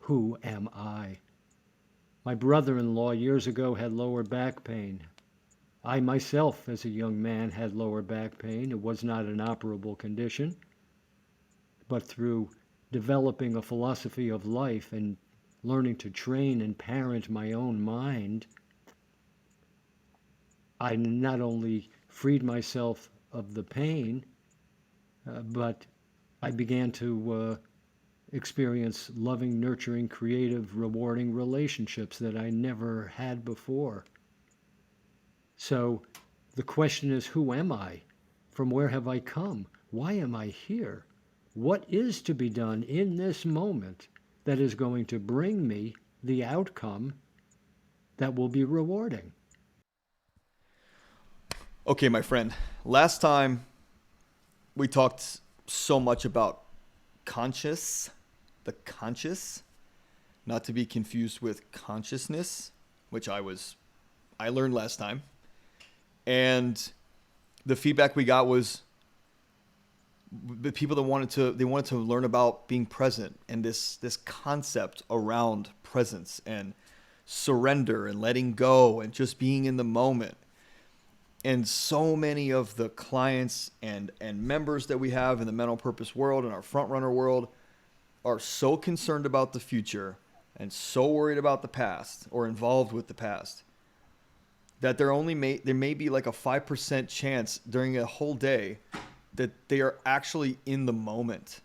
Who am I? My brother-in-law years ago had lower back pain. I myself, as a young man, had lower back pain. It was not an operable condition, but through developing a philosophy of life and learning to train and parent my own mind, I not only freed myself of the pain, but I began to experience loving, nurturing, creative, rewarding relationships that I never had before. So the question is, who am I? From where have I come? Why am I here? What is to be done in this moment that is going to bring me the outcome that will be rewarding? Okay, my friend. Last time we talked so much about conscious, the conscious, not to be confused with consciousness, which I learned last time. And the feedback we got was the people that wanted to learn about being present and this concept around presence and surrender and letting go and just being in the moment. And so many of the clients and members that we have in the mental purpose world and our front runner world are so concerned about the future and so worried about the past or involved with the past that there may be like a 5% chance during a whole day that they are actually in the moment.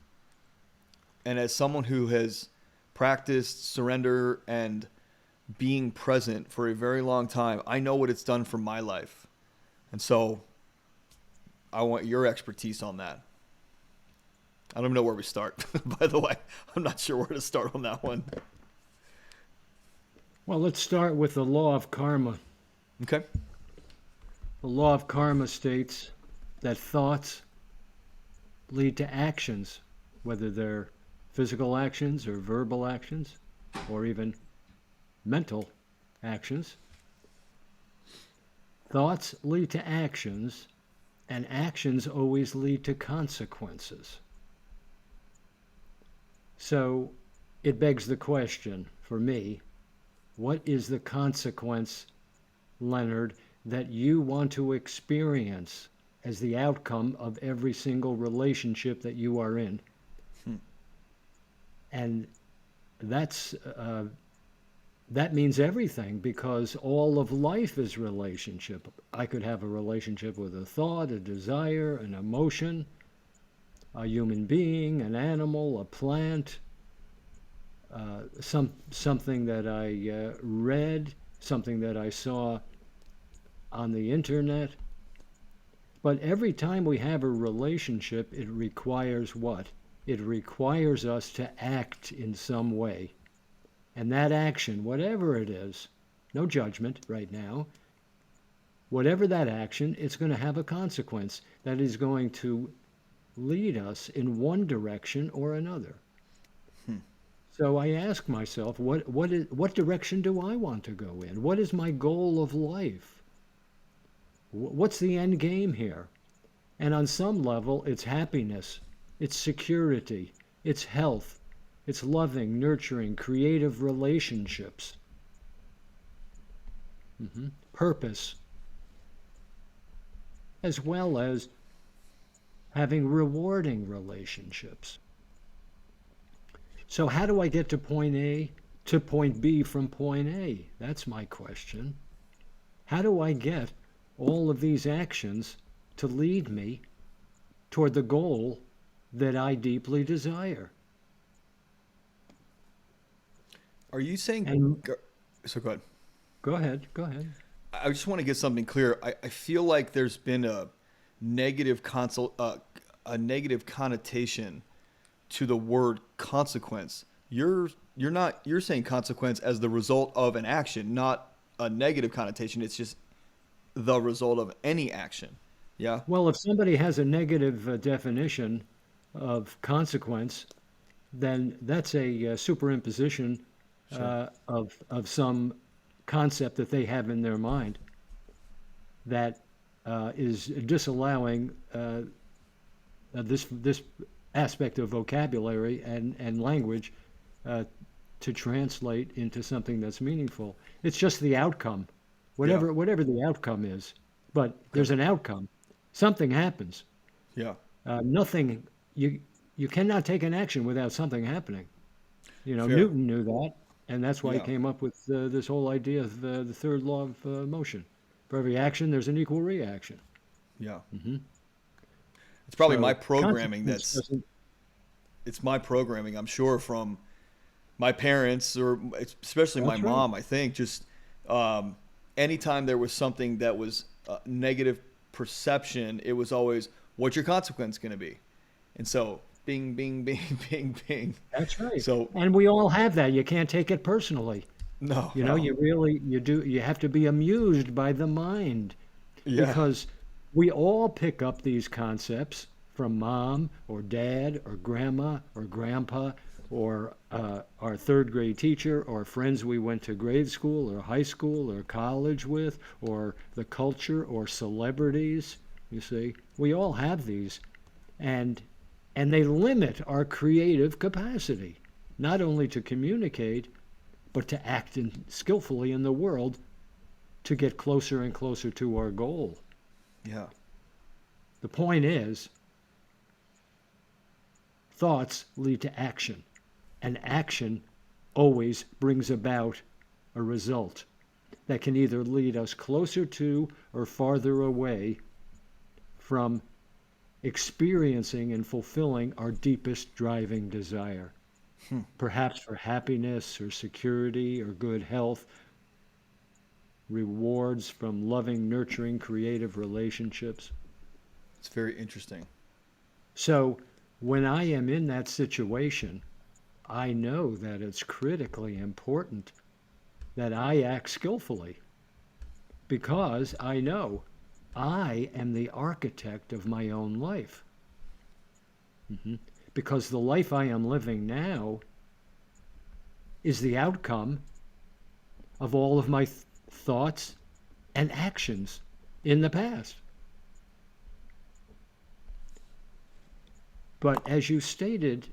And as someone who has practiced surrender and being present for a very long time, I know what it's done for my life. And so I want your expertise on that. I don't even know where we start, by the way. I'm not sure where to start on that one. Well, let's start with the law of karma. Okay. The law of karma states that thoughts lead to actions, whether they're physical actions or verbal actions or even mental actions. Thoughts lead to actions, and actions always lead to consequences. So it begs the question for me, what is the consequence, Leonard, that you want to experience as the outcome of every single relationship that you are in? Hmm. And that's that means everything, because all of life is relationship. I could have a relationship with a thought, a desire, an emotion, a human being, an animal, a plant, something that I read, something that I saw on the internet. But every time we have a relationship, it requires what? It requires us to act in some way. And that action, whatever it is, no judgment right now, whatever that action, it's going to have a consequence that is going to lead us in one direction or another. Hmm. So I ask myself, what direction do I want to go in? What is my goal of life? What's the end game here? And on some level, it's happiness, it's security, it's health, it's loving, nurturing, creative relationships, purpose, as well as having rewarding relationships. So how do I get to point A to point B from point A? That's my question. How do I get all of these actions to lead me toward the goal that I deeply desire? Are you saying, And so go ahead. go ahead, go ahead. I just want to get something clear. I feel like there's been a negative connotation to the word consequence. You're saying consequence as the result of an action, not a negative connotation. It's just the result of any action. Yeah. Well, if somebody has a negative definition of consequence, then that's a superimposition Sure. of some concept that they have in their mind that is disallowing this aspect of vocabulary and language uh, to translate into something that's meaningful. It's just the outcome, Yeah. whatever the outcome is. But Okay. there's an outcome. Something happens. Yeah. Nothing. You you cannot take an action without something happening. Fair. Newton knew that, and that's why he Yeah. came up with this whole idea of the third law of motion. For every action, there's an equal reaction. Yeah. Hmm. It's probably my So programming consciousness that's doesn't. it's my programming, I'm sure, from my parents or especially my That's right. mom, I think, just anytime there was something that was negative perception, it was always, what's your consequence going to be? And so, bing, bing, bing, bing, bing. That's right. So, And we all have that. You can't take it personally. no, You know, no. you really, you have to be amused by the mind Yeah. because we all pick up these concepts from mom or dad or grandma or grandpa or our third grade teacher or friends we went to grade school or high school or college with or the culture or celebrities. You see, we all have these, and they limit our creative capacity, not only to communicate but to act skillfully in the world to get closer and closer to our goal. Yeah. The point is, thoughts lead to action, and action always brings about a result that can either lead us closer to or farther away from experiencing and fulfilling our deepest driving desire, perhaps for happiness or security or good health, rewards from loving, nurturing, creative relationships. It's very interesting. So when I am in that situation, I know that it's critically important that I act skillfully because I know I am the architect of my own life. Mhm. Because the life I am living now is the outcome of all of my thoughts and actions in the past. But as you stated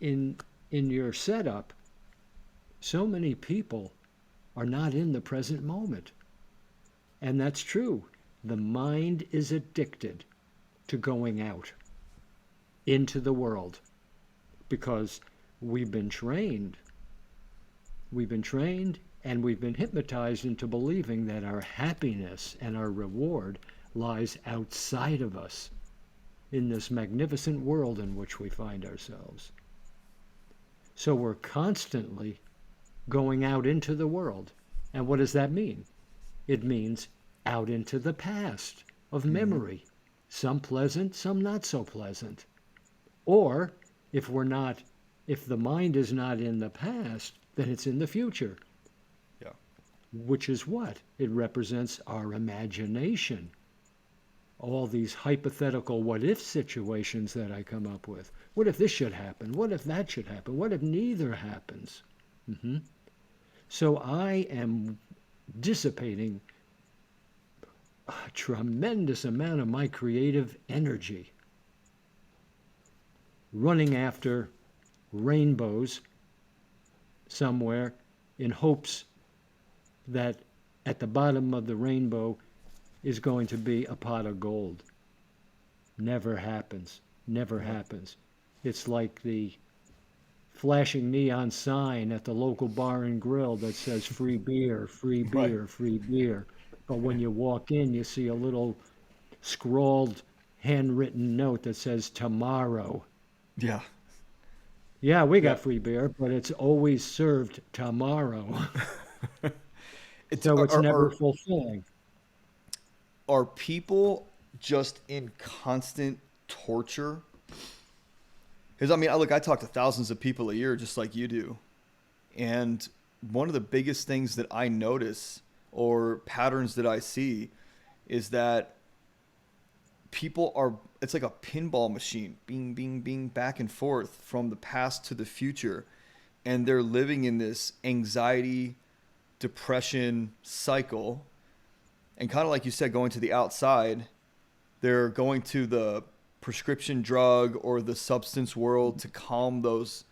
in your setup, so many people are not in the present moment. And that's true. The mind is addicted to going out into the world because we've been trained. We've been trained and we've been hypnotized into believing that our happiness and our reward lies outside of us in this magnificent world in which we find ourselves. So we're constantly going out into the world. And what does that mean? It means out into the past of Hmm. memory, some pleasant, some not so pleasant. Or if we're not, if the mind is not in the past, then it's in the future, Yeah. which is what? It represents our imagination. All these hypothetical what if situations that I come up with. What if this should happen? What if that should happen? What if neither happens? Hmm. So I am dissipating a tremendous amount of my creative energy running after rainbows somewhere in hopes that at the bottom of the rainbow is going to be a pot of gold. Never happens. Never Yeah. happens. It's like the flashing neon sign at the local bar and grill that says free beer, free Right. beer, free beer. But when you walk in, you see a little scrawled, handwritten note that says tomorrow. Yeah. Yeah, we Yeah. got free beer, but it's always served tomorrow. It's So are, it's are never are fulfilling. are people just in constant torture? Because I mean, I talk to thousands of people a year, just like you do, and one of the biggest things that I notice or patterns that I see is that people are, it's like a pinball machine, bing bing bing, back and forth from the past to the future, and they're living in this anxiety depression cycle, and kind of like you said, going to the outside, they're going to the prescription drug or the substance world to calm those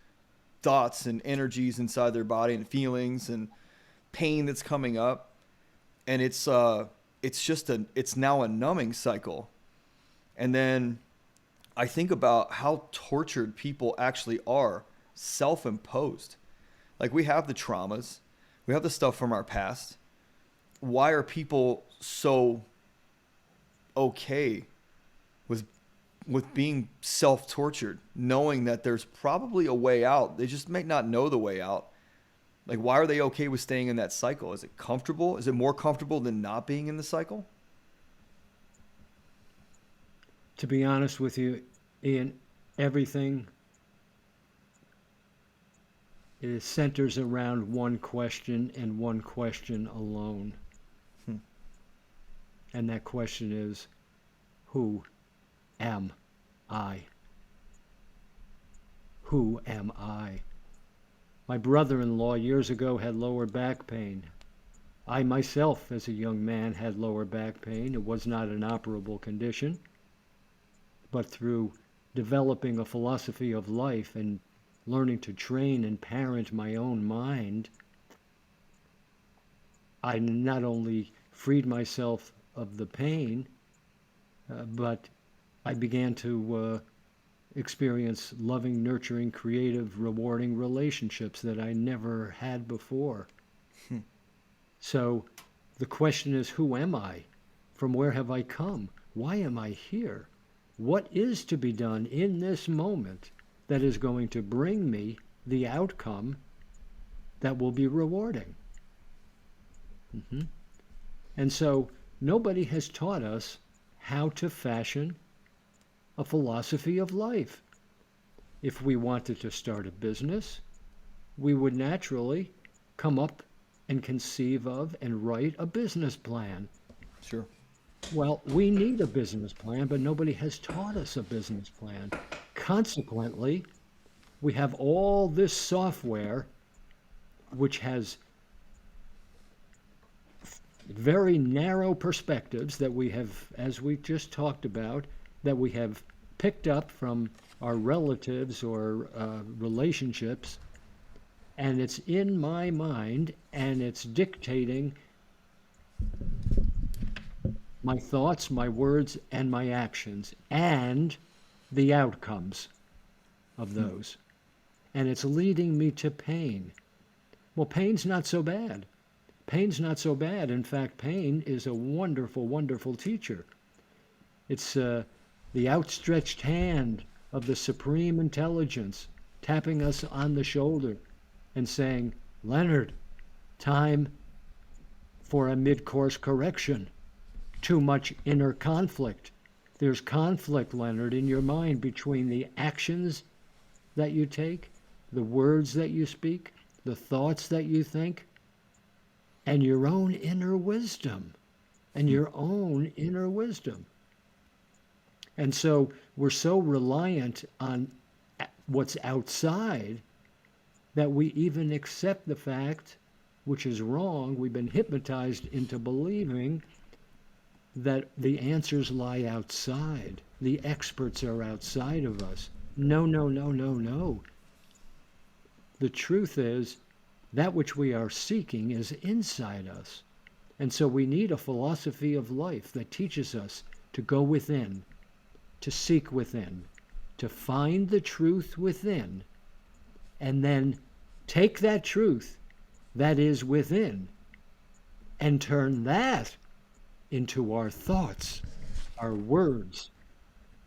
thoughts and energies inside their body and feelings and pain that's coming up. And it's it's now a numbing cycle. And then I think about how tortured people actually are, self-imposed. Like, we have the traumas, we have the stuff from our past. Why are people so okay with being self-tortured, knowing that there's probably a way out? They just might not know the way out. Like, why are they okay with staying in that cycle? Is it comfortable? Is it more comfortable than not being in the cycle? To be honest with you, Ian, everything is centers around one question and one question alone. Hmm. And that question is, who am I? Who am I? My brother-in-law years ago had lower back pain. I myself, as a young man, had lower back pain. It was not an operable condition, but through developing a philosophy of life and learning to train and parent my own mind, I not only freed myself of the pain, but I began to experience loving, nurturing, creative, rewarding relationships that I never had before. Hmm. So the question is, who am I? From where have I come? Why am I here? What is to be done in this moment that is going to bring me the outcome that will be rewarding? Mm-hmm. And so nobody has taught us how to fashion a philosophy of life. If we wanted to start a business, we would naturally come up and conceive of and write a business plan. Sure. Well, we need a business plan, but nobody has taught us a business plan. Consequently, we have all this software which has very narrow perspectives that we have, as we just talked about, that we have picked up from our relatives or relationships, and it's in my mind, and it's dictating my thoughts, my words, and my actions, and the outcomes of those. And it's leading me to pain. Well, pain's not so bad. Pain's not so bad. In fact, pain is a wonderful, wonderful teacher. It's the outstretched hand of the supreme intelligence tapping us on the shoulder and saying, Leonard, time for a mid-course correction. Too much inner conflict. There's conflict, Leonard, in your mind between the actions that you take, the words that you speak, the thoughts that you think, and your own inner wisdom. And your own inner wisdom. And so we're so reliant on what's outside that we even accept the fact, which is wrong, we've been hypnotized into believing that the answers lie outside. The experts are outside of us. No, no, no, no, no. The truth is, that which we are seeking is inside us. And so we need a philosophy of life that teaches us to go within, to seek within, to find the truth within, and then take that truth that is within and turn that into our thoughts, our words,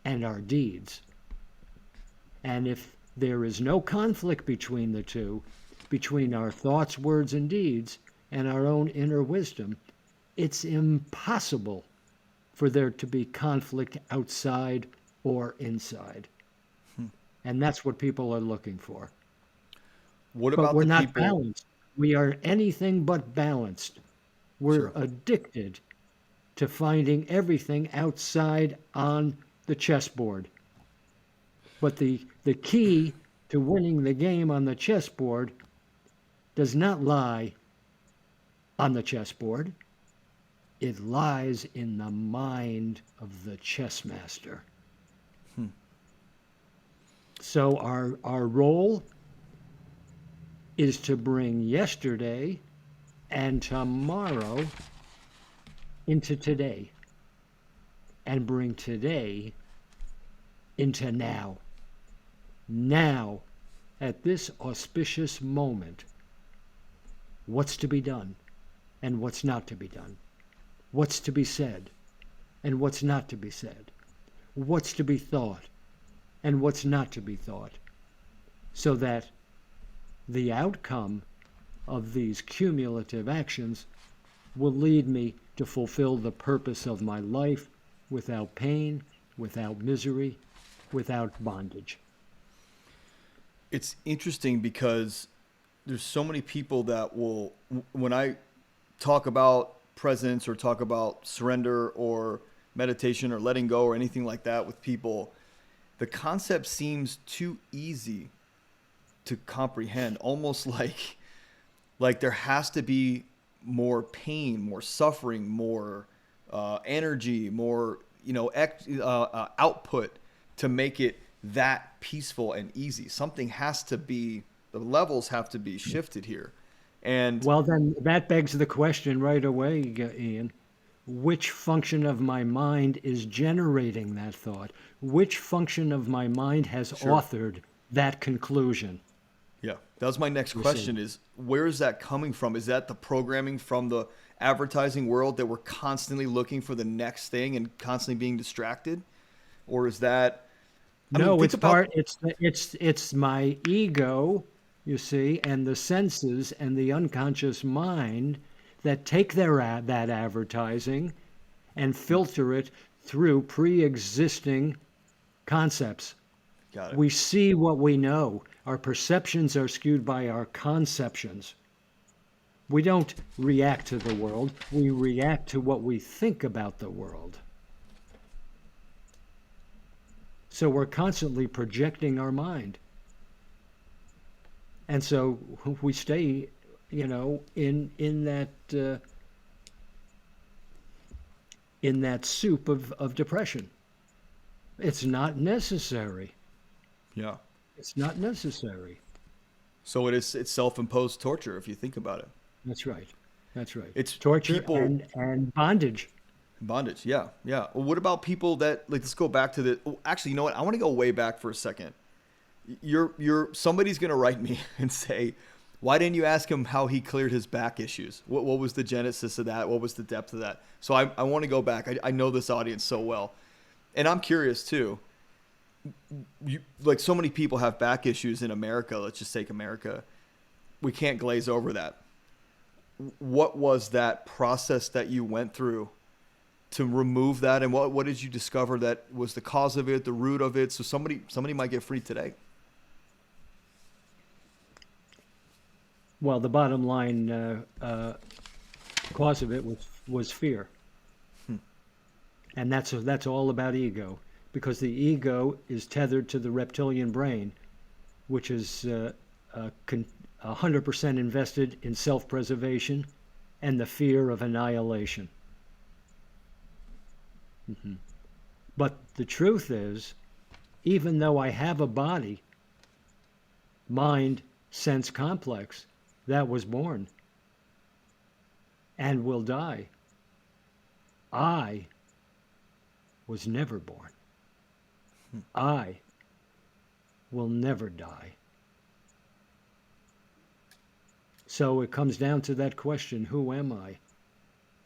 and our deeds. And if there is no conflict between the two, between our thoughts, words, and deeds, and our own inner wisdom, it's impossible for there to be conflict outside or inside. And that's what people are looking for. What But about we're the not people? balanced. We are anything but balanced. We're Sure. addicted to finding everything outside on the chessboard. But the key to winning the game on the chessboard does not lie on the chessboard. It lies in the mind of the chess master. Hmm. So our role is to bring yesterday and tomorrow into today and bring today into now. Now, at this auspicious moment, what's to be done and what's not to be done? What's to be said and what's not to be said? What's to be thought and what's not to be thought? So that the outcome of these cumulative actions will lead me to fulfill the purpose of my life without pain, without misery, without bondage. It's interesting because there's so many people that will, when I talk about presence or talk about surrender or meditation or letting go or anything like that with people, the concept seems too easy to comprehend, almost like there has to be more pain, more suffering, more energy, more output to make it that peaceful and easy. Something has to be, the levels have to be shifted here. And Well, then that begs the question right away, Ian. Which function of my mind is generating that thought? Which function of my mind has sure, authored that conclusion? yeah, that was my next You see? question is where is that coming from? Is that the programming from the advertising world that we're constantly looking for the next thing and constantly being distracted? Or is that, I mean, No, think about, it's my ego, you see, and the senses and the unconscious mind that take that advertising and filter it through pre-existing concepts. got it. We see what we know. Our perceptions are skewed by our conceptions. We don't react to the world, we react to what we think about the world. So we're constantly projecting our mind. And so we stay, in that soup of depression. It's not necessary. Yeah. It's not necessary. So it's self-imposed torture if you think about it. That's right. That's right. It's Torture people and bondage. bondage. Yeah, yeah. Well, what about people that like? Let's go back to the. Oh, actually, you know what? I want to go way back for a second. Somebody's gonna write me and say, why didn't you ask him how he cleared his back issues? What was the genesis of that? What was the depth of that? So I want to go back. I know this audience so well, and I'm curious too. Like so many people have back issues in America. Let's just take America. We can't glaze over that. What was that process that you went through to remove that, and what did you discover that was the cause of it, the root of it? So somebody might get free today. Well, the bottom line cause of it was fear, and that's all about ego, because the ego is tethered to the reptilian brain, which is 100% invested in self-preservation and the fear of annihilation. But the truth is, even though I have a body, mind, sense complex, that was born and will die, I was never born. I will never die. So it comes down to that question, who am I?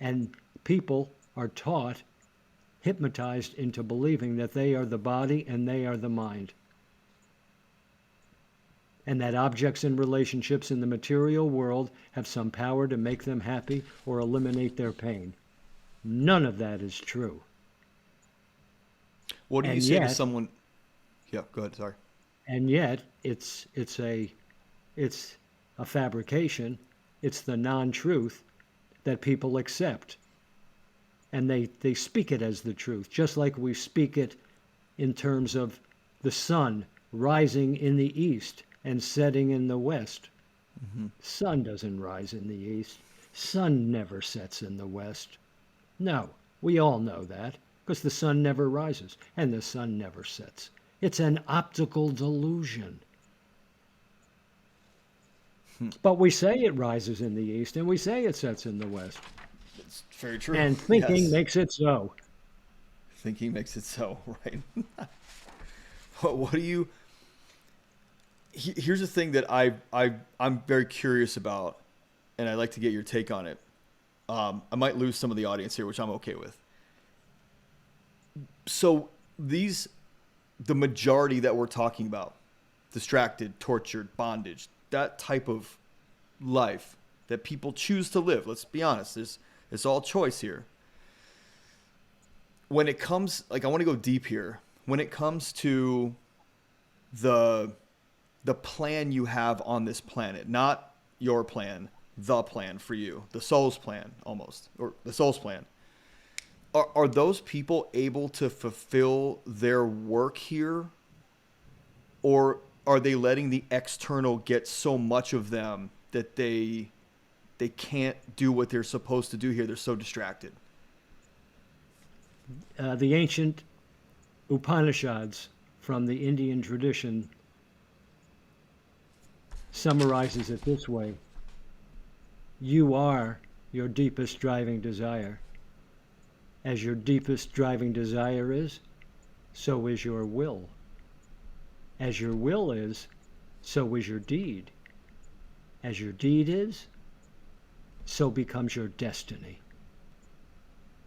And people are taught, hypnotized into believing that they are the body and they are the mind. And that objects and relationships in the material world have some power to make them happy or eliminate their pain. None of that is true. What do you And say to yet, someone? Yeah, go ahead. Sorry. and yet it's a fabrication. It's the non-truth that people accept. And they speak it as the truth, just like we speak it in terms of the sun rising in the east and setting in the west. Sun doesn't rise in the east. Sun never sets in the west. No, we all know that, because the sun never rises and the sun never sets. It's an optical delusion. But we say it rises in the east and we say it sets in the west. It's very true. And thinking Yes. makes it so. Thinking makes it so, right? What do you? Here's the thing that I'm very curious about, and I'd like to get your take on it. I might lose some of the audience here, which I'm okay with. So the majority that we're talking about, distracted, tortured, bondage, that type of life that people choose to live. Let's be honest. It's all choice here. When it comes, like, I want to go deep here. When it comes to the plan you have on this planet, not your plan, the plan for you, the soul's plan almost, or the soul's plan. Are those people able to fulfill their work here, or are they letting the external get so much of them that they can't do what they're supposed to do here? They're so distracted. The ancient Upanishads from the Indian tradition summarizes it this way: you are your deepest driving desire. As your deepest driving desire is, so is your will. As your will is, so is your deed. As your deed is, so becomes your destiny.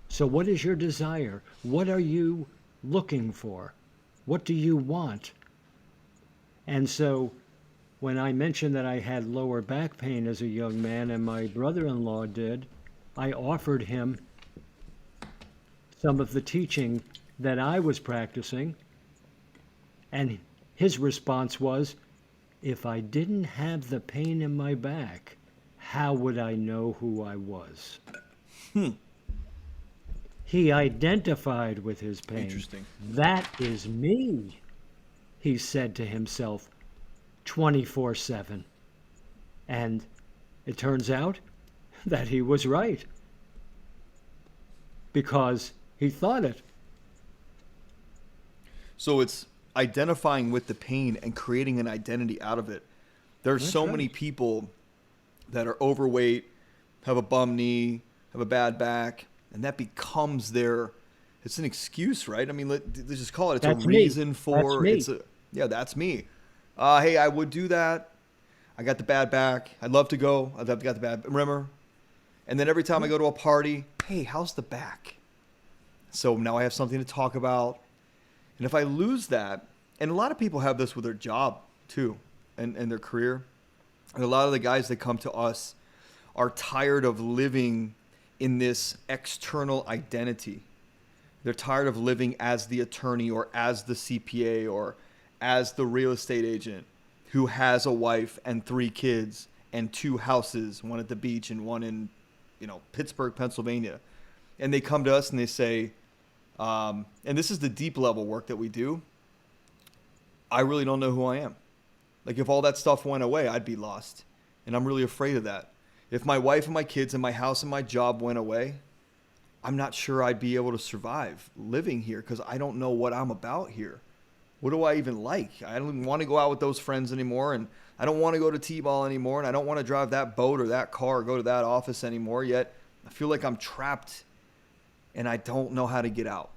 So what is your desire? What are you looking for? What do you want? And so when I mentioned that I had lower back pain as a young man, and my brother-in-law did, I offered him some of the teaching that I was practicing, and his response was, if I didn't have the pain in my back, how would I know who I was? He identified with his pain. Interesting. That is me, he said to himself 24/7. And it turns out that he was right, because he thought it. So it's identifying with the pain and creating an identity out of it. There's That's so right. many people that are overweight, have a bum knee, have a bad back, and that becomes it's an excuse, right? I mean, let's just call it. It's That's a me. reason That's for, me. yeah, that's me. Hey, I would do that. I got the bad back. I'd love to go. I've got the bad, remember? And then every time I go to a party, hey, how's the back? So now I have something to talk about. And if I lose that, and a lot of people have this with their job too, and their career. And a lot of the guys that come to us are tired of living in this external identity. They're tired of living as the attorney or as the CPA or as the real estate agent who has a wife and 3 kids and 2 houses, one at the beach and one in, Pittsburgh, Pennsylvania. And they come to us and they say, and this is the deep level work that we do, I really don't know who I am. Like, if all that stuff went away, I'd be lost. And I'm really afraid of that. If my wife and my kids and my house and my job went away, I'm not sure I'd be able to survive living here because I don't know what I'm about here. What do I even like? I don't even want to go out with those friends anymore, and I don't want to go to T-ball anymore, and I don't want to drive that boat or that car or go to that office anymore, yet I feel like I'm trapped and I don't know how to get out.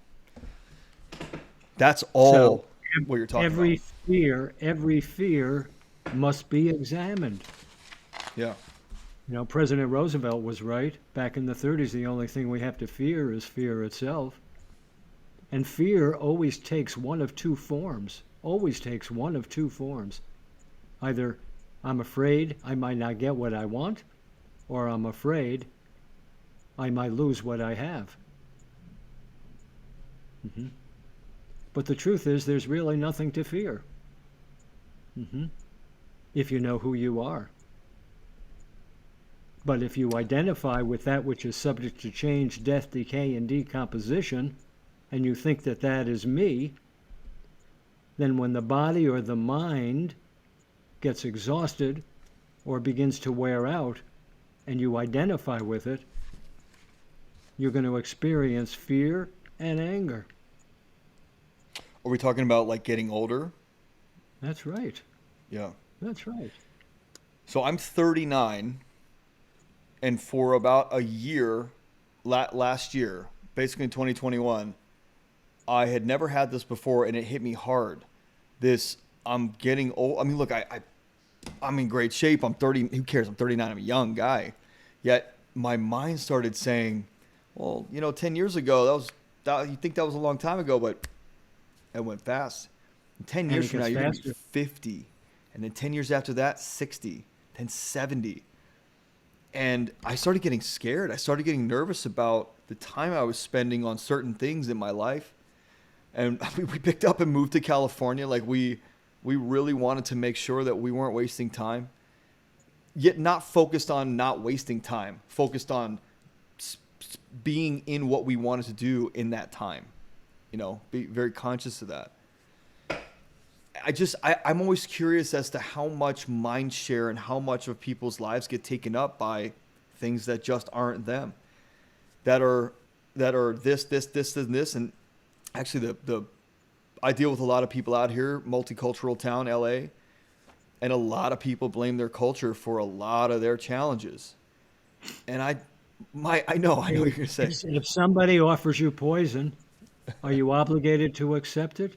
That's all So what you're talking every about. every fear must be examined. Yeah. President Roosevelt was right. Back in the 30s, the only thing we have to fear is fear itself. And fear always takes one of two forms. Always takes one of two forms. Either I'm afraid I might not get what I want, or I'm afraid I might lose what I have. hmm But the truth is, there's really nothing to fear. hmm If you know who you are. But if you identify with that which is subject to change, death, decay, and decomposition, and you think that that is me, then when the body or the mind gets exhausted or begins to wear out, and you identify with it, you're going to experience fear and anger. Are we talking about like getting older? That's right. Yeah. That's right. So I'm 39, and for about a year, last year, basically in 2021, I had never had this before, and it hit me hard. This, I'm getting old. I mean, look, I'm in great shape. I'm 30. Who cares? I'm 39. I'm a young guy. Yet my mind started saying, well, 10 years ago, you think that was a long time ago, but it went fast. And 10 And years it from now, gets you're going to be faster. 50. And then 10 years after that, 60, then 70. And I started getting scared. I started getting nervous about the time I was spending on certain things in my life. And we picked up and moved to California. Like we really wanted to make sure that we weren't wasting time, yet not focused on not wasting time, focused on being in what we wanted to do in that time. Be very conscious of that. I'm always curious as to how much mind share and how much of people's lives get taken up by things that just aren't them, that are this, and this. And actually, I deal with a lot of people out here, multicultural town, LA, and a lot of people blame their culture for a lot of their challenges. And I know what you're gonna say. If somebody offers you poison, are you obligated to accept it?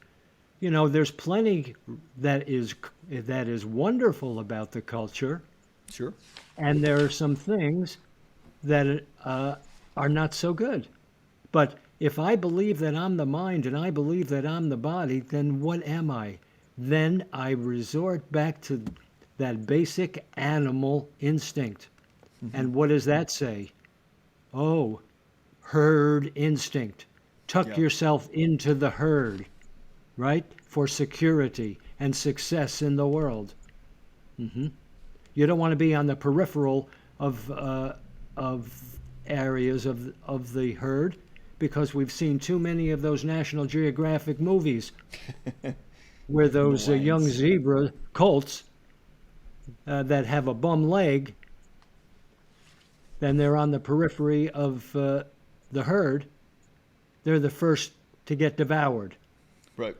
There's plenty that is wonderful about the culture, Sure. and there are some things that are not so good. But if I believe that I'm the mind and I believe that I'm the body, then what am I? Then I resort back to that basic animal instinct. And what does that say? Oh, herd instinct. Tuck Yeah. yourself into the herd, right? For security and success in the world. You don't want to be on the peripheral of areas of the herd, because we've seen too many of those National Geographic movies where those young Lions. zebra colts that have a bum leg, then they're on the periphery of the herd. They're the first to get devoured. Right.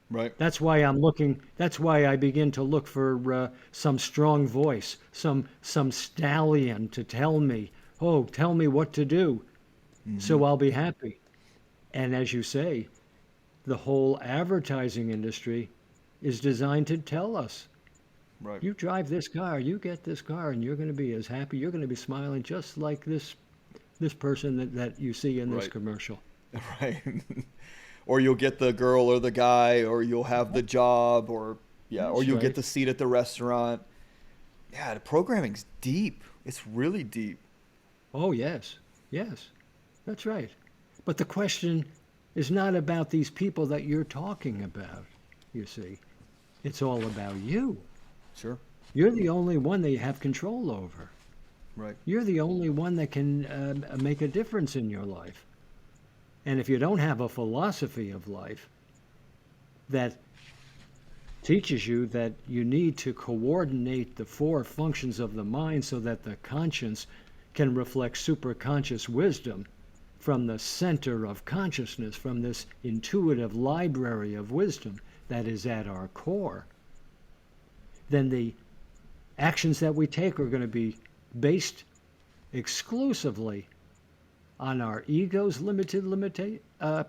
Right. That's why I begin to look for some strong voice, some stallion to tell me, oh, tell me what to do, so I'll be happy. And as you say, the whole advertising industry is designed to tell us, Right. you drive this car, you get this car, and you're going to be as happy, you're going to be smiling just like this person that you see in this Right. commercial. Right. Or you'll get the girl or the guy, or you'll have the job, or or That's you'll get right. the seat at the restaurant. Yeah, the programming's deep. It's really deep. Oh, yes. Yes. That's right. But the question is not about these people that you're talking about, you see. It's all about you. Sure. You're the only one that you have control over. Right. You're the only one that can make a difference in your life. And if you don't have a philosophy of life that teaches you that you need to coordinate the four functions of the mind so that the conscience can reflect superconscious wisdom from the center of consciousness, from this intuitive library of wisdom that is at our core, then the actions that we take are going to be based exclusively on our ego's limited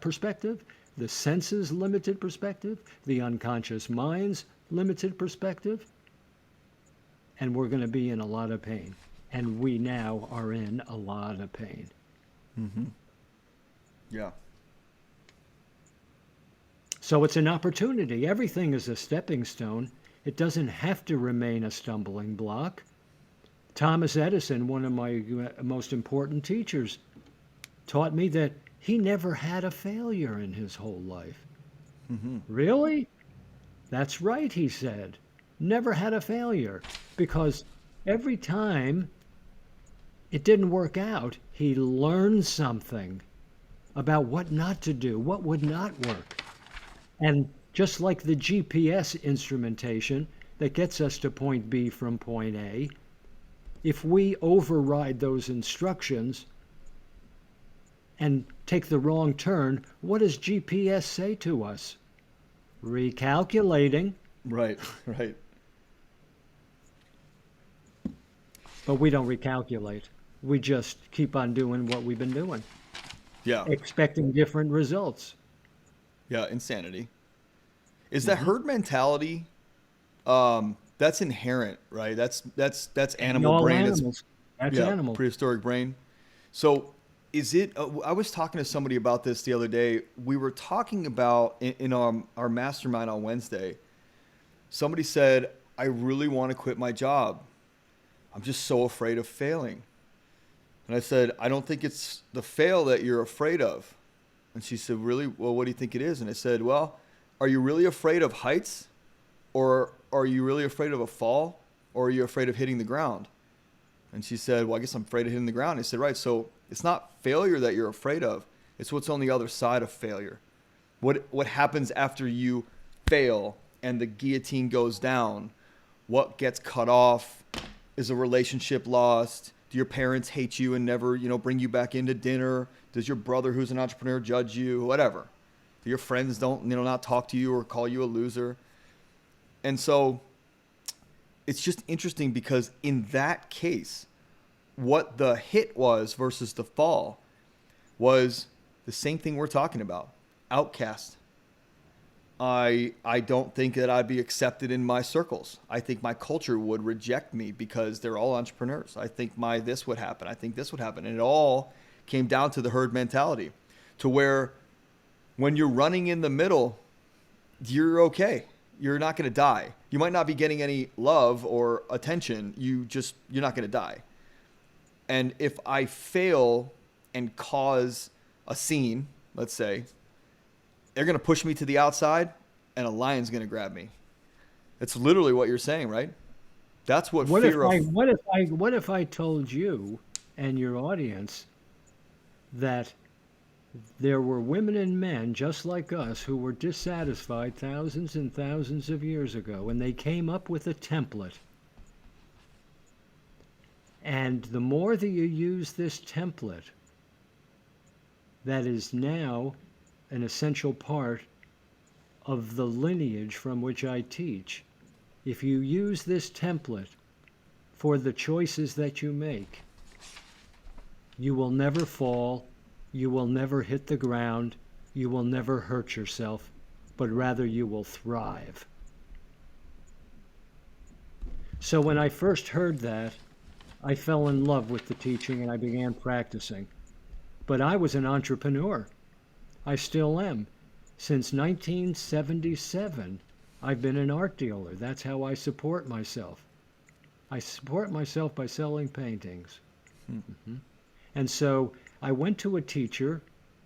perspective, the senses' limited perspective, the unconscious mind's limited perspective, and we're going to be in a lot of pain. And we now are in a lot of pain. Yeah. So it's an opportunity. Everything is a stepping stone. It doesn't have to remain a stumbling block. Thomas Edison, one of my most important teachers, taught me that he never had a failure in his whole life. Really? That's right, he said. Never had a failure. Because every time it didn't work out, he learned something about what not to do, what would not work. And just like the GPS instrumentation that gets us to point B from point A, if we override those instructions and take the wrong turn, what does GPS say to us? Recalculating. Right. Right. But we don't recalculate. We just keep on doing what we've been doing, Yeah. expecting different results. Yeah. Insanity. Is that herd mentality? That's inherent, right? That's In animal all brain. That's animals, that's yeah, animal. prehistoric brain. So is it? I was talking to somebody about this the other day. We were talking about in our mastermind on Wednesday. Somebody said, "I really want to quit my job. I'm just so afraid of failing." And I said, "I don't think it's the fail that you're afraid of." And she said, "Really? Well, what do you think it is?" And I said, "Well, are you really afraid of heights, or are you really afraid of a fall, or are you afraid of hitting the ground?" And she said, "Well, I guess I'm afraid of hitting the ground." I said, "Right. So it's not failure that you're afraid of. It's what's on the other side of failure. What happens after you fail and the guillotine goes down? What gets cut off? Is a relationship lost? Do your parents hate you and never, bring you back into dinner? Does your brother who's an entrepreneur judge you? Whatever. Do your friends don't, not talk to you or call you a loser?" And so it's just interesting because in that case, what the hit was versus the fall was the same thing we're talking about. Outcast. I don't think that I'd be accepted in my circles. I think my culture would reject me because they're all entrepreneurs. I think this would happen. I think this would happen. And it all came down to the herd mentality, to where when you're running in the middle, you're okay. You're not going to die. You might not be getting any love or attention. You're not going to die. And if I fail and cause a scene, let's say, they're going to push me to the outside and a lion's going to grab me. It's literally what you're saying, right? That's what What if fear of. what if I told you and your audience that there were women and men just like us who were dissatisfied thousands and thousands of years ago, and they came up with a template. And the more that you use this template, that is now an essential part of the lineage from which I teach. If you use this template for the choices that you make, you will never fall, you will never hit the ground, you will never hurt yourself, but rather you will thrive. So when I first heard that, I fell in love with the teaching and I began practicing. But I was an entrepreneur. I still am. Since 1977, I've been an art dealer. That's how I support myself. I support myself by selling paintings. Mm-hmm. And so I went to a teacher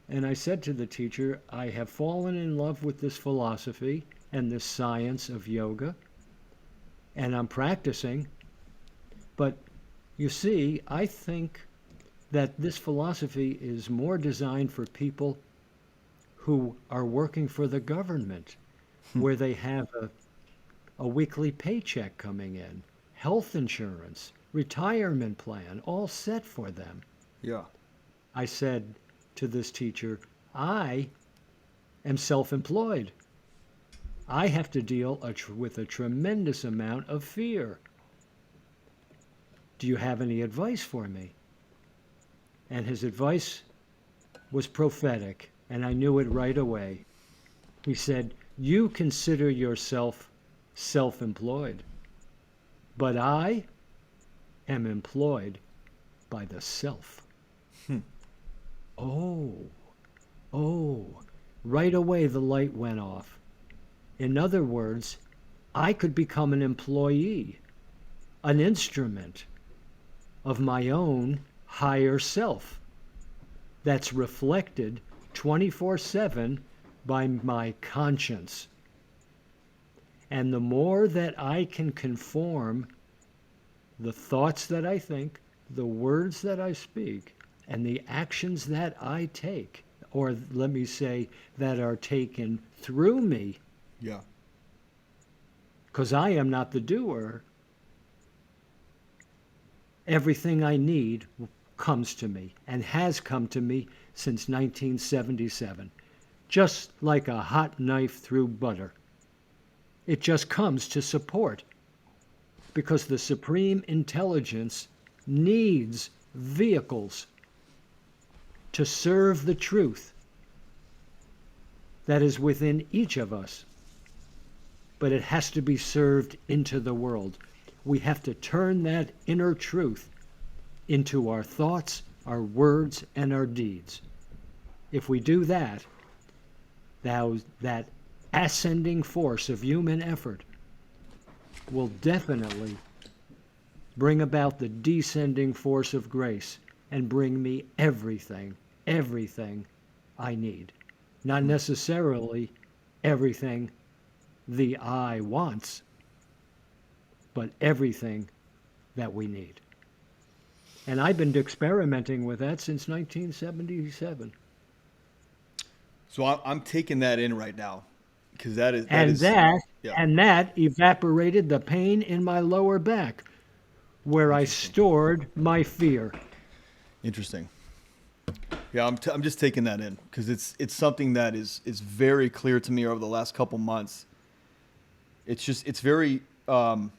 and I said to the teacher, I have fallen in love with this philosophy and this science of yoga, and I'm practicing. But you see, I think that this philosophy is more designed for people who are working for the government, where they have a weekly paycheck coming in, health insurance, retirement plan, all set for them. Yeah. I said to this teacher, I am self-employed. I have to deal with a tremendous amount of fear. Do you have any advice for me? And his advice was prophetic, and I knew it right away. He said, you consider yourself self-employed, but I am employed by the self. Oh, right away the light went off. In other words, I could become an employee, an instrument of my own higher self that's reflected 24/7 by my conscience. And the more that I can conform the thoughts that I think, the words that I speak, and the actions that I take, or let me say, that are taken through me, Yeah. because I am not the doer, everything I need comes to me and has come to me since 1977. Just like a hot knife through butter. It just comes to support, because the supreme intelligence needs vehicles to serve the truth that is within each of us, but it has to be served into the world. We have to turn that inner truth into our thoughts, our words, and our deeds. If we do that, that ascending force of human effort will definitely bring about the descending force of grace and bring me everything I need. Not necessarily everything the I wants, but everything that we need. And I've been experimenting with that since 1977. So I'm taking that in right now, because that is yeah. And that evaporated the pain in my lower back, where I stored my fear. Interesting. Yeah, I'm just taking that in, because it's something that is very clear to me over the last couple months. It's very well,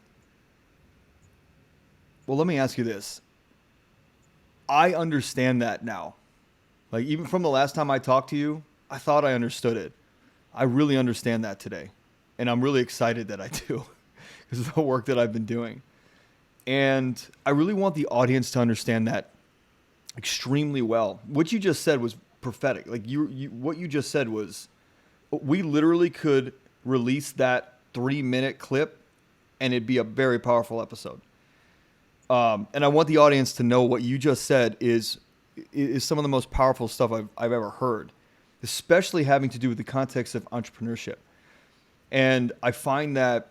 let me ask you this. I understand that now. Like, even from the last time I talked to you, I thought I understood it. I really understand that today. And I'm really excited that I do, because of the work that I've been doing. And I really want the audience to understand that extremely well. What you just said was prophetic. Like, what you just said was, we literally could release that 3-minute clip and it'd be a very powerful episode. And I want the audience to know what you just said is some of the most powerful stuff I've ever heard, especially having to do with the context of entrepreneurship. And I find that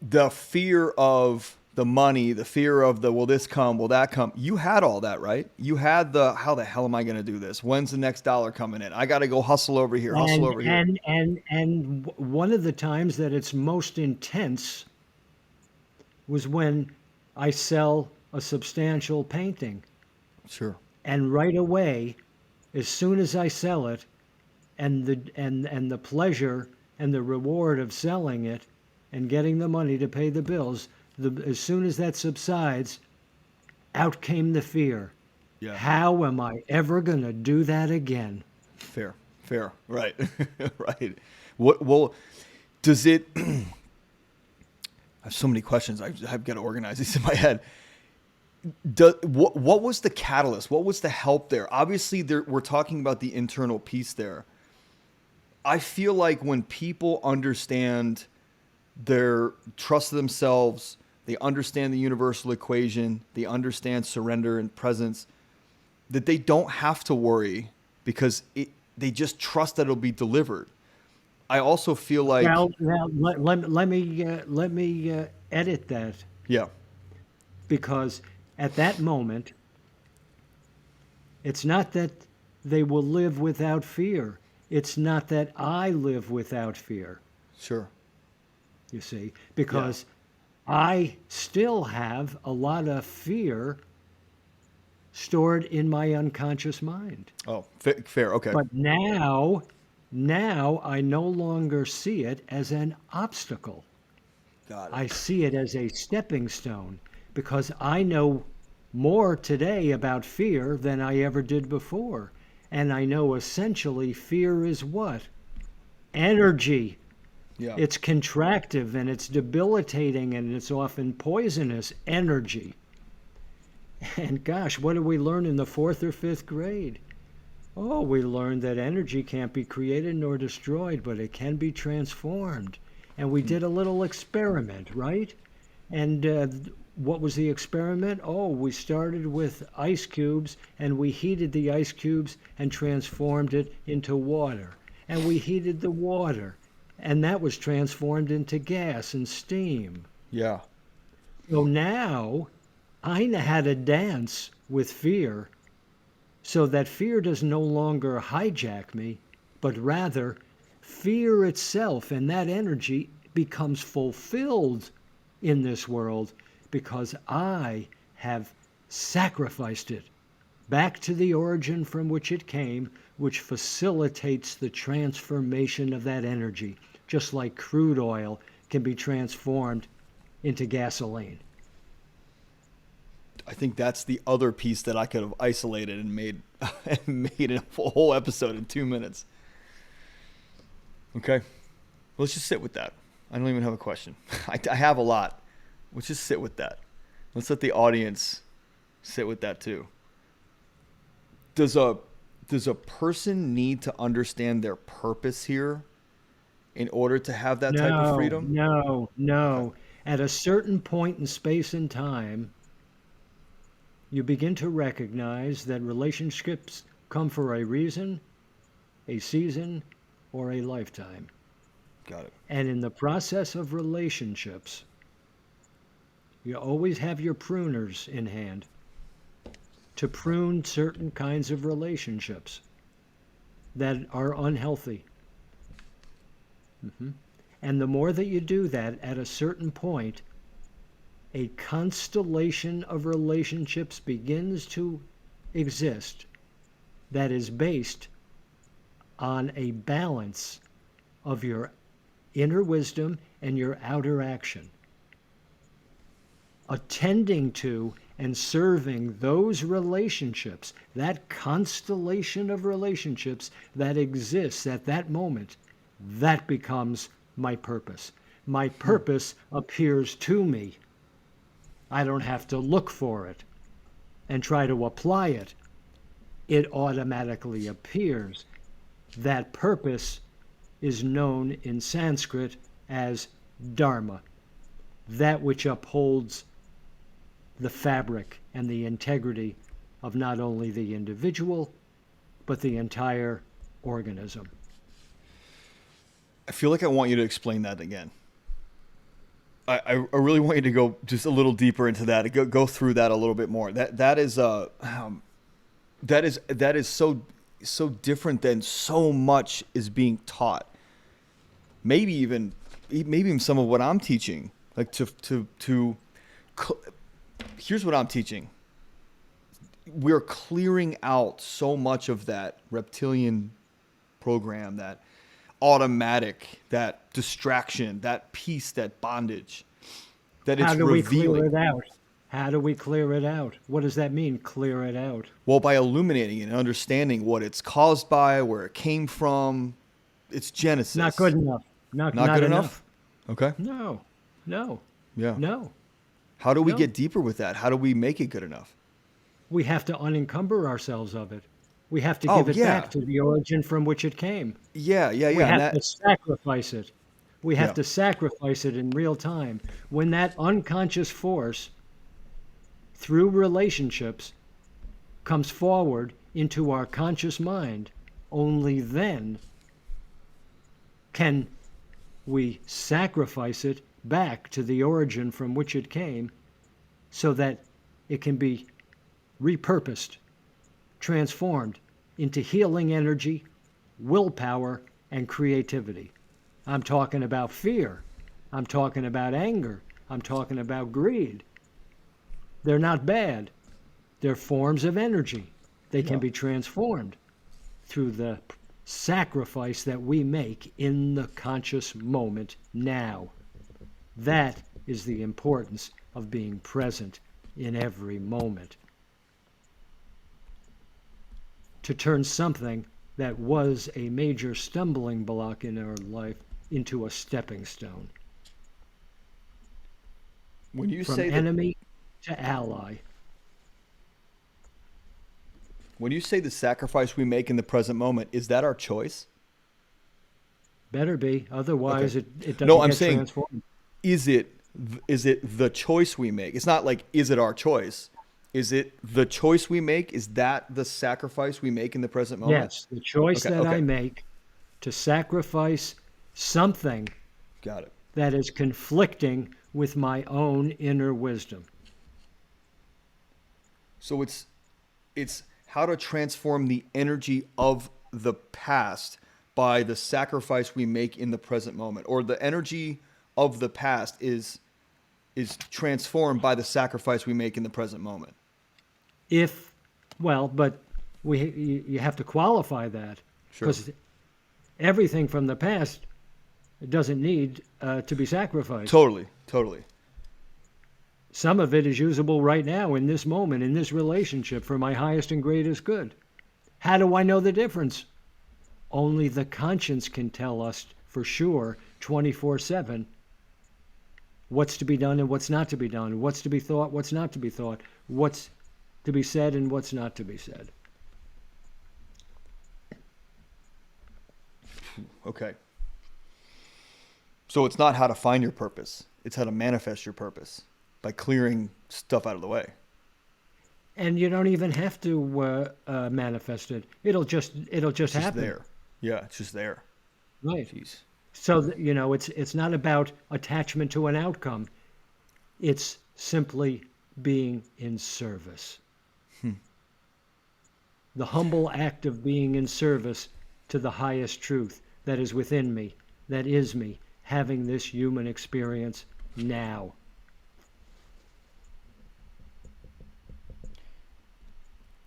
the fear of the money, the fear of the, will this come, will that come? You had all that, right? You had the, how the hell am I going to do this? When's the next dollar coming in? I got to go hustle over here, hustle over here. And one of the times that it's most intense was when I sell a substantial painting. Sure. And right away, as soon as I sell it, and the pleasure and the reward of selling it and getting the money to pay the bills, as soon as that subsides, out came the fear. Yeah. How am I ever going to do that again? Fair. Right. Right. Well, does it, I have so many questions. I've got to organize these in my head. What was the catalyst? What was the help there? Obviously, we're talking about the internal piece there. I feel like when people understand their trust of themselves, they understand the universal equation, they understand surrender and presence, that they don't have to worry, because they just trust that it'll be delivered. I also feel like... Now let me edit that. Yeah. Because at that moment, it's not that they will live without fear. It's not that I live without fear. Sure. You see, because I still have a lot of fear stored in my unconscious mind. Oh, fair. Okay. But now I no longer see it as an obstacle. Got it. I see it as a stepping stone, because I know more today about fear than I ever did before. And I know essentially fear is what? Energy. Yeah. It's contractive and it's debilitating and it's often poisonous energy. And gosh, what did we learn in the 4th or 5th grade? Oh, we learned that energy can't be created nor destroyed, but it can be transformed. And we did a little experiment, right? And what was the experiment? Oh, we started with ice cubes and we heated the ice cubes and transformed it into water. And we heated the water, and that was transformed into gas and steam. Yeah. So now I know how to dance with fear, so that fear does no longer hijack me, but rather fear itself and that energy becomes fulfilled in this world, because I have sacrificed it back to the origin from which it came, which facilitates the transformation of that energy, just like crude oil can be transformed into gasoline. I think that's the other piece that I could have isolated and made and made a whole episode in 2 minutes. Okay, let's just sit with that. I don't even have a question. I have a lot. Let's just sit with that. Let's let the audience sit with that too. Does a person need to understand their purpose here in order to have that type of freedom? No. Okay. At a certain point in space and time, you begin to recognize that relationships come for a reason, a season, or a lifetime. Got it. And in the process of relationships, you always have your pruners in hand to prune certain kinds of relationships that are unhealthy. And the more that you do that, at a certain point, a constellation of relationships begins to exist that is based on a balance of your inner wisdom and your outer action. Attending to and serving those relationships, that constellation of relationships that exists at that moment, that becomes my purpose. My purpose appears to me. I don't have to look for it and try to apply it. It automatically appears. That purpose is known in Sanskrit as dharma, that which upholds the fabric and the integrity of not only the individual, but the entire organism. I feel like I want you to explain that again. I really want you to go just a little deeper into that. Go through that a little bit more. That is so different than so much is being taught. Maybe even some of what I'm teaching. Like here's what I'm teaching. We're clearing out so much of that reptilian program, that automatic, that distraction, that peace, that bondage, that it's How do we revealing. clear it out? How do we clear it out? What does that mean, clear it out? Well, by illuminating it and understanding what it's caused by, where it came from, its genesis. Not good enough. Not good enough. Okay. No. Yeah. No. How do we No. get deeper with that? How do we make it good enough? We have to unencumber ourselves of it. We have to Oh, give it yeah. back to the origin from which it came. Yeah. We And have to sacrifice it. We have Yeah. to sacrifice it in real time. When that unconscious force, through relationships, comes forward into our conscious mind, only then can we sacrifice it back to the origin from which it came so that it can be repurposed, transformed into healing energy, willpower, and creativity. I'm talking about fear. I'm talking about anger. I'm talking about greed. They're not bad. They're forms of energy. They can be transformed through the sacrifice that we make in the conscious moment now. That is the importance of being present in every moment. To turn something that was a major stumbling block in our life into a stepping stone. When you From say enemy to ally. when you say the sacrifice we make in the present moment, is that our choice? Better be, otherwise Okay. it doesn't No, I'm get saying, transformed. is it the choice we make? It's not like, is it our choice? Is it the choice we make? Is that the sacrifice we make in the present moment? Yes, the choice Okay, that I okay. make to sacrifice something Got it. that is conflicting with my own inner wisdom. So it's how to transform the energy of the past by the sacrifice we make in the present moment, or the energy of the past is transformed by the sacrifice we make in the present moment. But you have to qualify that, Sure. because everything from the past doesn't need to be sacrificed. Totally. Some of it is usable right now in this moment, in this relationship, for my highest and greatest good. How do I know the difference? Only the conscience can tell us for sure 24/7 what's to be done and what's not to be done, what's to be thought, what's not to be thought, what's to be said and what's not to be said. Okay. So it's not how to find your purpose. It's how to manifest your purpose by clearing stuff out of the way. And you don't even have to manifest it. It'll just It's just happen. there. Yeah, it's just there. Right. Jeez. So it's not about attachment to an outcome. It's simply being in service. The humble act of being in service to the highest truth that is within me, that is me, having this human experience now.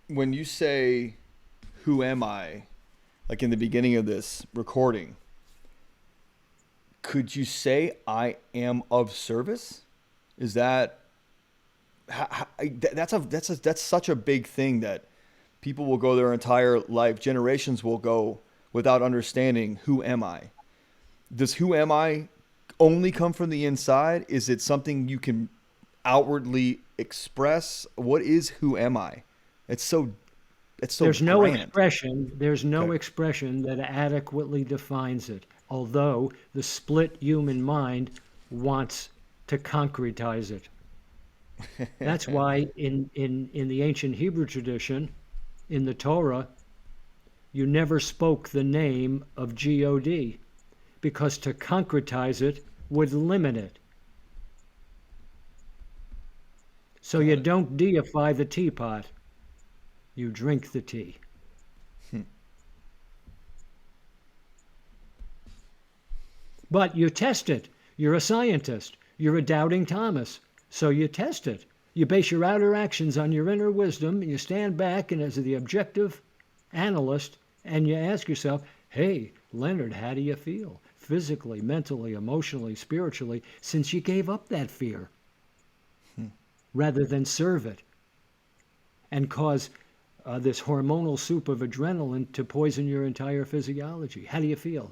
When you say, who am I, like in the beginning of this recording, could you say I am of service? Is that that's such a big thing that people will go their entire life, generations will go without understanding who am I? Does who am I only come from the inside? Is it something you can outwardly express? What is who am I? It's so There's no grand. expression Okay. that adequately defines it, although the split human mind wants to concretize it. That's why in the ancient Hebrew tradition, in the Torah, you never spoke the name of God, because to concretize it would limit it. So you don't deify the teapot, you drink the tea. But you test it. You're a scientist. You're a doubting Thomas. So you test it. You base your outer actions on your inner wisdom. You stand back and as the objective analyst, and you ask yourself, hey, Leonard, how do you feel? Physically, mentally, emotionally, spiritually, since you gave up that fear rather than serve it and cause this hormonal soup of adrenaline to poison your entire physiology. How do you feel?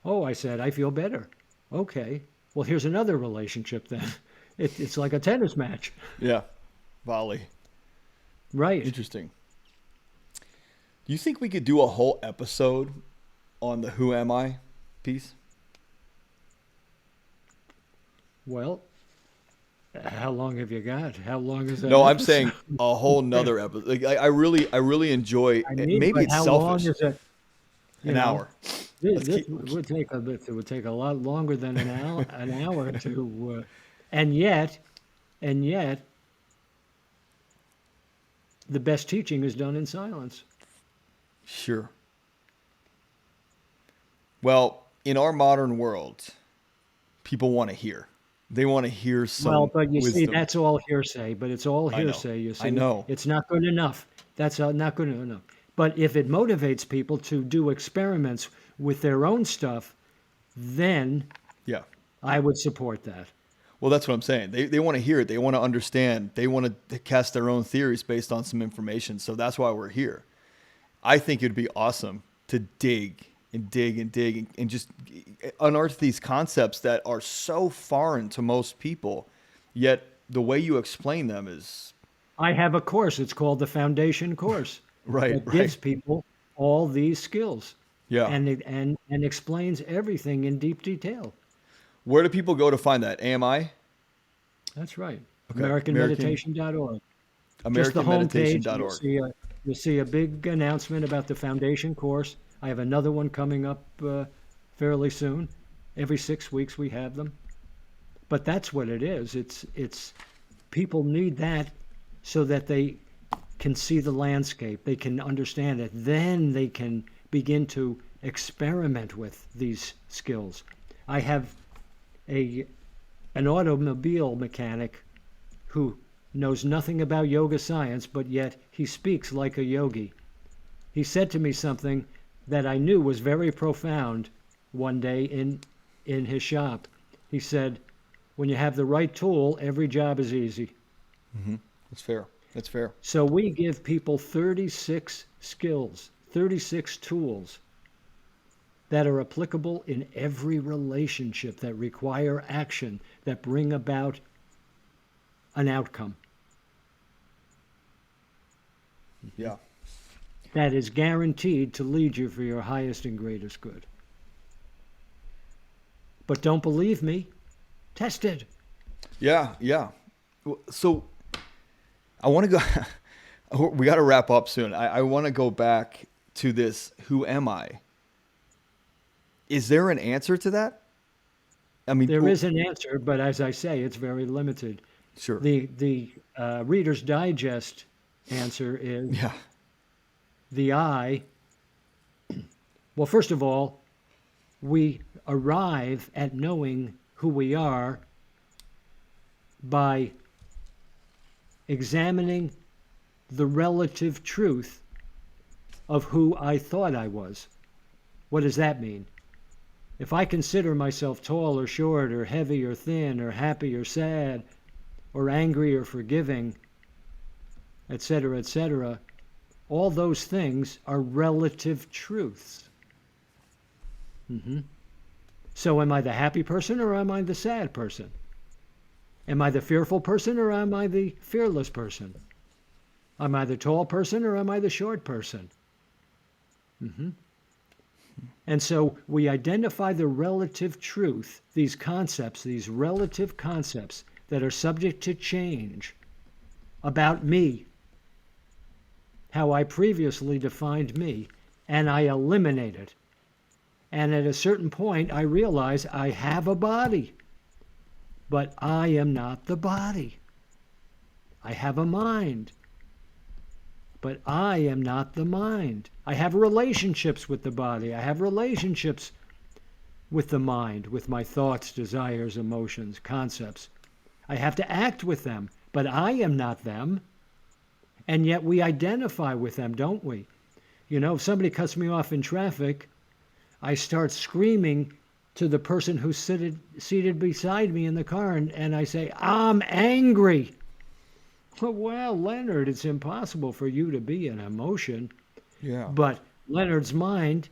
Oh, I said, I feel better. Okay. Well, here's another relationship then. It's like a tennis match. Yeah. Volley. Right. Interesting. Do you think we could do a whole episode on the who am I piece? Well, how long have you got? How long is that? No, I'm episode? saying a whole nother episode. Like, I really enjoy. I mean, Maybe but it's how selfish. long is it? You An know, hour. This Let's would take it would take a lot longer than an hour to, and yet, the best teaching is done in silence. Sure. Well, in our modern world, people want to hear. They want to hear some Well, but you see, wisdom. that's all hearsay. But it's all I know. hearsay. You see, I know. it's not good enough. That's not good enough. But if it motivates people to do experiments with their own stuff, then Yeah. I would support that. Well, that's what I'm saying. They want to hear it. They want to understand. They want to cast their own theories based on some information. So that's why we're here. I think it'd be awesome to dig and dig and dig and just unearth these concepts that are so foreign to most people, yet the way you explain them is I have a course. It's called the Foundation Course. right. That gives people all these skills Yeah. and explains everything in deep detail. Where do people go to find that? AMI? That's right. Okay. AmericanMeditation.org. Just the homepage. AmericanMeditation.org. You'll see a big announcement about the Foundation Course. I have another one coming up fairly soon. Every 6 weeks we have them. But that's what it is. It's people need that so that they can see the landscape. They can understand it. Then they can begin to experiment with these skills. I have an automobile mechanic who knows nothing about yoga science, but yet he speaks like a yogi. He said to me something that I knew was very profound one day in his shop. He said, When you have the right tool, every job is easy. That's fair. That's fair. So we give people 36 skills, 36 tools that are applicable in every relationship, that require action, that bring about an outcome Yeah. that is guaranteed to lead you for your highest and greatest good. But don't believe me? Test it. Yeah. Yeah. So I want to go, we got to wrap up soon. I want to go back to this. Who am I? Is there an answer to that? I mean, There is an answer, but as I say, it's very limited. sure. The Reader's Digest answer is Yeah. the I. Well, first of all, we arrive at knowing who we are by examining the relative truth of who I thought I was. What does that mean? If I consider myself tall or short or heavy or thin or happy or sad or angry or forgiving, etc., all those things are relative truths. So am I the happy person or am I the sad person? Am I the fearful person or am I the fearless person? Am I the tall person or am I the short person? And so we identify the relative truth, these concepts, these relative concepts that are subject to change about me, how I previously defined me, and I eliminate it. And at a certain point, I realize I have a body, but I am not the body. I have a mind, but I am not the mind. I have relationships with the body. I have relationships with the mind, with my thoughts, desires, emotions, concepts. I have to act with them, but I am not them. And yet we identify with them, don't we? You know, if somebody cuts me off in traffic, I start screaming to the person who's seated beside me in the car, and I say, I'm angry. Well, Leonard, it's impossible for you to be an emotion. Yeah. But Leonard's mind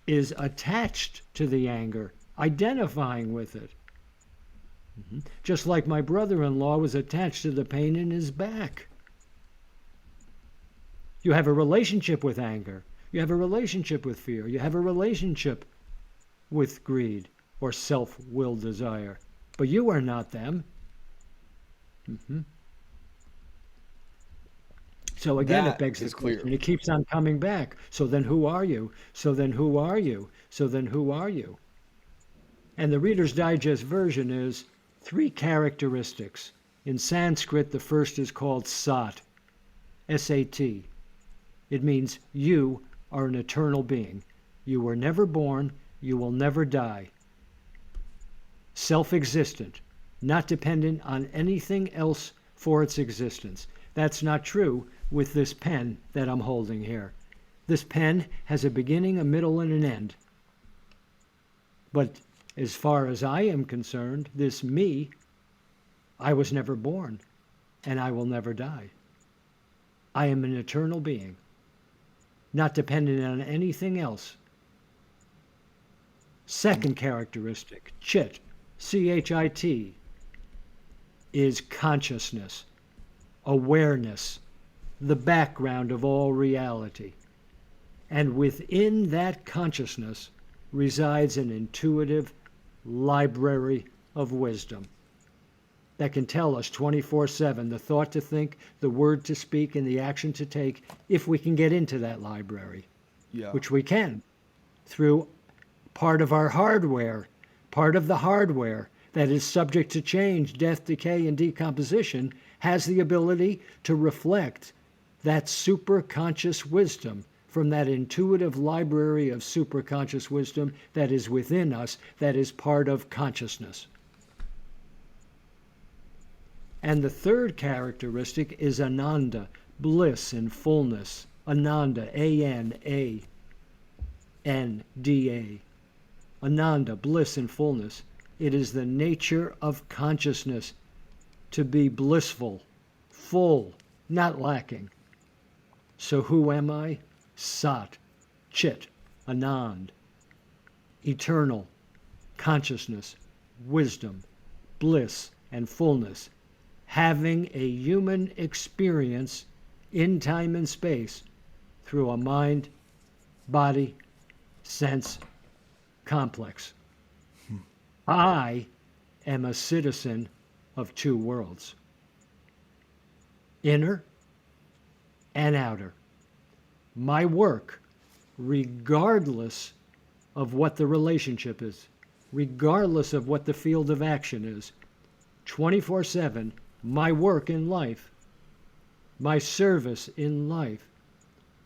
is attached to the anger, identifying with it. Just like my brother-in-law was attached to the pain in his back. You have a relationship with anger. You have a relationship with fear. You have a relationship with greed or self-willed desire. But you are not them. So again, That it begs the is clear. question. It keeps on coming back. So then who are you? So then who are you? So then who are you? And the Reader's Digest version is 3 characteristics. In Sanskrit, the first is called Sat, S-A-T. It means you are an eternal being. You were never born. You will never die. Self-existent, not dependent on anything else for its existence. That's not true with this pen that I'm holding here. This pen has a beginning, a middle, and an end. But as far as I am concerned, this me, I was never born, and I will never die. I am an eternal being, not dependent on anything else. Second characteristic, chit, C-H-I-T, is consciousness, awareness, the background of all reality. And within that consciousness resides an intuitive library of wisdom that can tell us 24/7 the thought to think, the word to speak, and the action to take if we can get into that library, Yeah. which we can through part of our hardware, part of the hardware that is subject to change, death, decay, and decomposition, has the ability to reflect that superconscious wisdom from that intuitive library of superconscious wisdom that is within us, that is part of consciousness. And the third characteristic is Ananda, bliss and fullness. Ananda, A-N-A-N-D-A. Ananda, bliss and fullness. It is the nature of consciousness to be blissful, full, not lacking. So who am I? Sat, Chit, Anand, eternal, consciousness, wisdom, bliss, and fullness, having a human experience in time and space through a mind, body, sense complex. I am a citizen of two worlds, inner and outer. My work, regardless of what the relationship is, regardless of what the field of action is, 24/7, my work in life, my service in life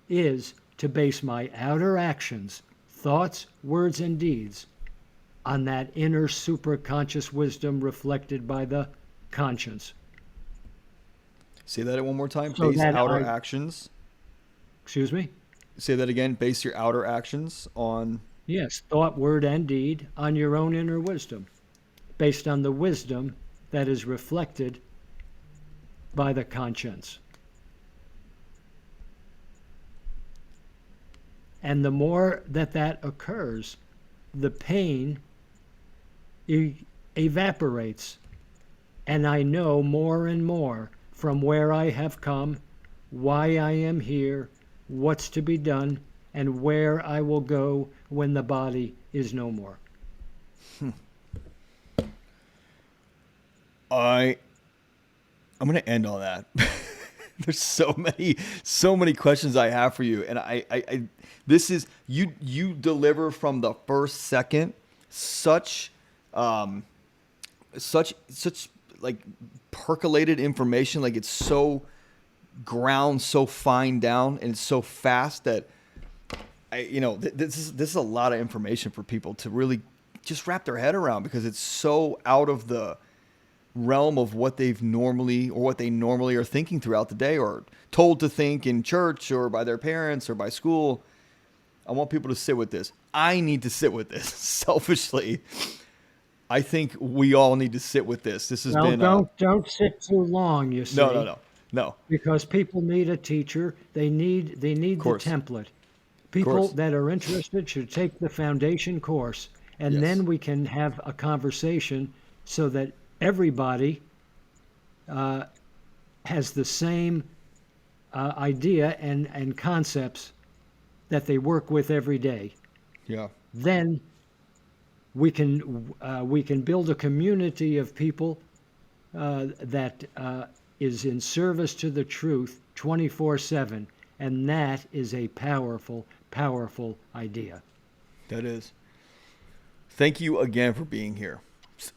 is to base my outer actions, thoughts, words, and deeds on that inner superconscious wisdom reflected by the conscience. Say that one more time. So Base that outer I- actions. Excuse me? Say that again. Base your outer actions on. Yes, thought, word, and deed on your own inner wisdom, based on the wisdom that is reflected by the conscience. And the more that occurs, the pain evaporates. And I know more and more from where I have come, why I am here, what's to be done, and where I will go when the body is no more. I'm going to end on that. There's so many questions I have for you, and I this is you deliver from the first second such like percolated information, like it's so ground, so fine down, and it's so fast that this is a lot of information for people to really just wrap their head around, because it's so out of the realm of what they normally are thinking throughout the day, or told to think in church or by their parents or by school. I want people to sit with this. I need to sit with this selfishly. I think we all need to sit with this. This has been don't sit too long, you see. No. Because people need a teacher. They need the template. People that are interested should take the foundation course, and then we can have a conversation so that everybody has the same idea and concepts that they work with every day. Yeah. Then we can build a community of people that is in service to the truth 24/7, and that is a powerful, powerful idea. That is. Thank you again for being here.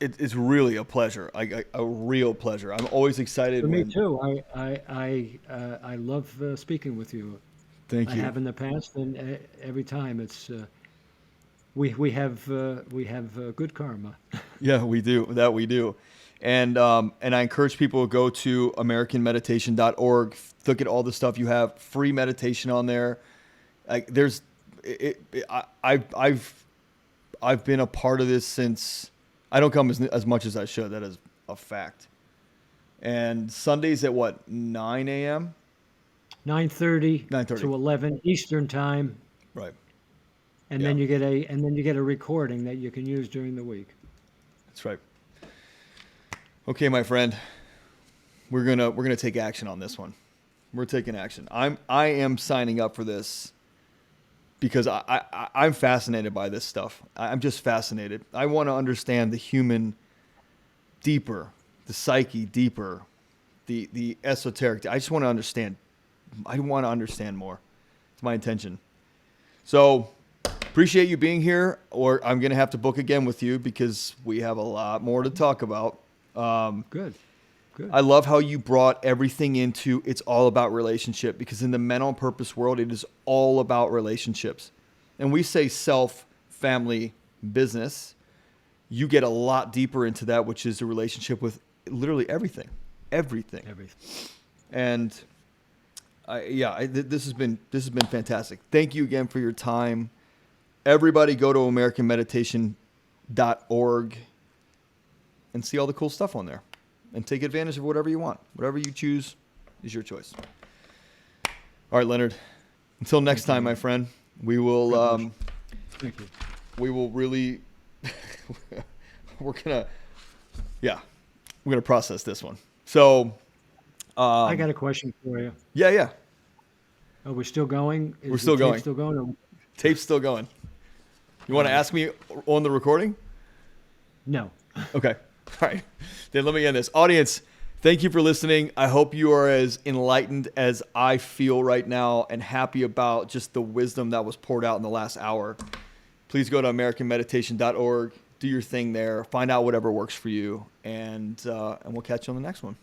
It's really a pleasure, a real pleasure. I'm always excited. For me too. I love speaking with you. Thank you. I have in the past, and every time it's we have good karma. Yeah, we do. That we do. And I encourage people to go to AmericanMeditation.org. Look at all the stuff you have. Free meditation on there. Like I've been a part of this since. I don't come as much as I should. That is a fact. And Sundays at what, 9 a.m.? 9:30 to 11 Eastern time, Right. and then you get a recording that you can use during the week. That's right. Okay, my friend, we're gonna take action on this one. We're taking action. I am signing up for this because I'm fascinated by this stuff. I'm just fascinated. I want to understand the human deeper, the psyche deeper, the esoteric. I just want to understand. I want to understand more. It's my intention. So appreciate you being here, or I'm going to have to book again with you because we have a lot more to talk about. Good. I love how you brought everything into it's all about relationship, because in the mental purpose world, it is all about relationships. And we say self, family, business. You get a lot deeper into that, which is a relationship with literally everything. And this has been fantastic. Thank you again for your time. Everybody go to AmericanMeditation.org. and see all the cool stuff on there and take advantage of whatever you want. Whatever you choose is your choice. All right, Leonard. Until next time, my friend, we will Thank you. we will really we're gonna process this one. So I got a question for you. yeah. Are we still going? Is We're still the tape going. Still going? Or- Tape's still going. You want to ask me on the recording? No. Okay. All right. Then let me end this. Audience, thank you for listening. I hope you are as enlightened as I feel right now and happy about just the wisdom that was poured out in the last hour. Please go to AmericanMeditation.org. Do your thing there. Find out whatever works for you. And we'll catch you on the next one.